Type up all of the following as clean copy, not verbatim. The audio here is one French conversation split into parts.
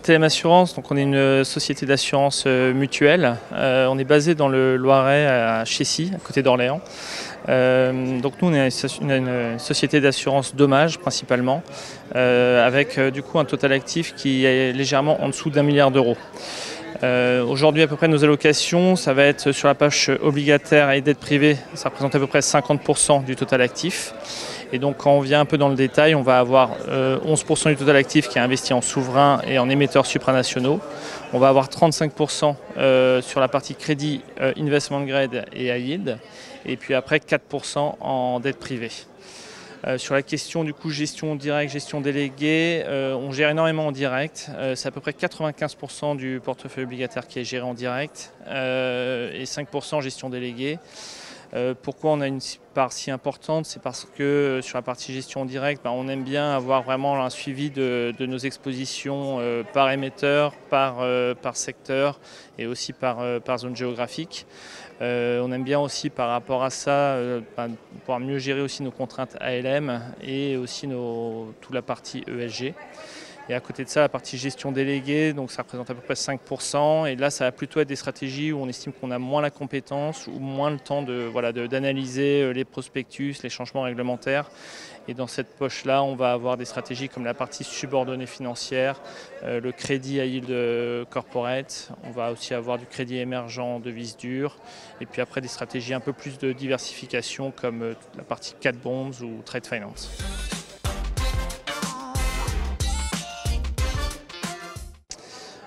TM Assurance, donc on est une société d'assurance mutuelle. On est basé dans le Loiret à Chessy, à côté d'Orléans. Donc nous on est une société d'assurance dommages principalement, avec du coup un total actif qui est légèrement en dessous d'1 milliard d'euros. Aujourd'hui à peu près nos allocations, ça va être sur la page obligataire et dette privée, ça représente à peu près 50% du total actif. Et donc quand on vient un peu dans le détail, on va avoir 11% du total actif qui est investi en souverains et en émetteurs supranationaux. On va avoir 35% sur la partie crédit investment grade et high yield. Et puis après 4% en dette privée. Sur la question du coup gestion directe, gestion déléguée, on gère énormément en direct. C'est à peu près 95% du portefeuille obligataire qui est géré en direct et 5% gestion déléguée. Pourquoi on a une part si importante? C'est parce que sur la partie gestion directe, on aime bien avoir vraiment un suivi de nos expositions par émetteur, par secteur et aussi par zone géographique. On aime bien aussi par rapport à ça pouvoir mieux gérer aussi nos contraintes ALM et aussi toute la partie ESG. Et à côté de ça, la partie gestion déléguée, donc ça représente à peu près 5%. Et là, ça va plutôt être des stratégies où on estime qu'on a moins la compétence ou moins le temps d'analyser les prospectus, les changements réglementaires. Et dans cette poche-là, on va avoir des stratégies comme la partie subordonnée financière, le crédit à yield corporate. On va aussi avoir du crédit émergent en devises dures. Et puis après, des stratégies un peu plus de diversification comme la partie cat bonds ou trade finance.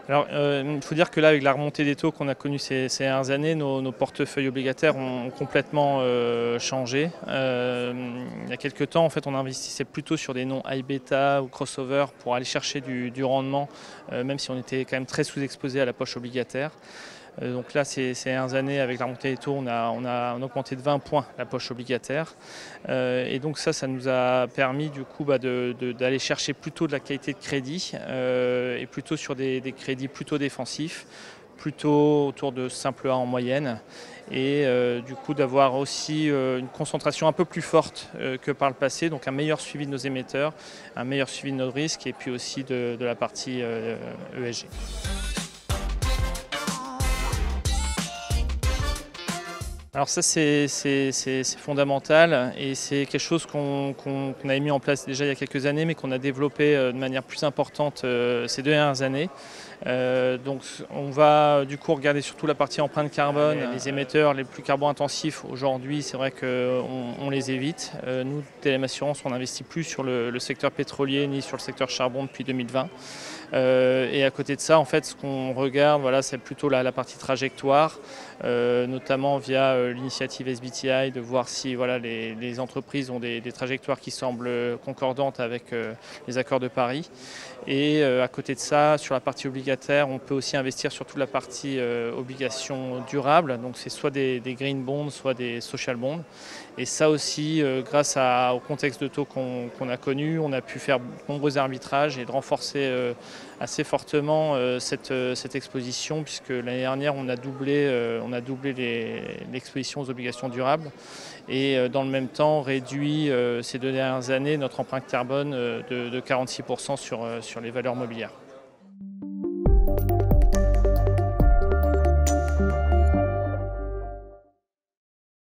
Alors, il faut dire que là, avec la remontée des taux qu'on a connue ces dernières années, nos portefeuilles obligataires ont complètement changé. Il y a quelques temps, en fait, on investissait plutôt sur des noms high beta ou crossover pour aller chercher du rendement, même si on était quand même très sous-exposé à la poche obligataire. Donc là, ces dernières années, avec la remontée des taux, on a augmenté de 20 points la poche obligataire. Et donc ça nous a permis du coup d'aller chercher plutôt de la qualité de crédit et plutôt sur des crédits plutôt défensifs, plutôt autour de simple A en moyenne. Et du coup d'avoir aussi une concentration un peu plus forte que par le passé, donc un meilleur suivi de nos émetteurs, un meilleur suivi de nos risques et puis aussi de la partie ESG. Alors ça c'est fondamental et c'est quelque chose qu'on avait mis en place déjà il y a quelques années mais qu'on a développé de manière plus importante ces 2 dernières années. Donc on va du coup regarder surtout la partie empreinte carbone. Les émetteurs les plus carbone-intensifs aujourd'hui, c'est vrai qu'on les évite. Nous, TM Assurance, on n'investit plus sur le secteur pétrolier ni sur le secteur charbon depuis 2020. Et à côté de ça, en fait, ce qu'on regarde, voilà, c'est plutôt la partie trajectoire, notamment via l'initiative SBTI, de voir si voilà, les entreprises ont des trajectoires qui semblent concordantes avec les accords de Paris. Et à côté de ça, sur la partie obligataire, on peut aussi investir sur toute la partie obligations durables. Donc c'est soit des green bonds, soit des social bonds. Et ça aussi, grâce au contexte de taux qu'on a connu, on a pu faire de nombreux arbitrages et de renforcer assez fortement cette exposition, puisque l'année dernière, on a doublé l'exposition aux obligations durables et dans le même temps réduit ces 2 dernières années notre empreinte carbone de 46% sur les valeurs mobilières.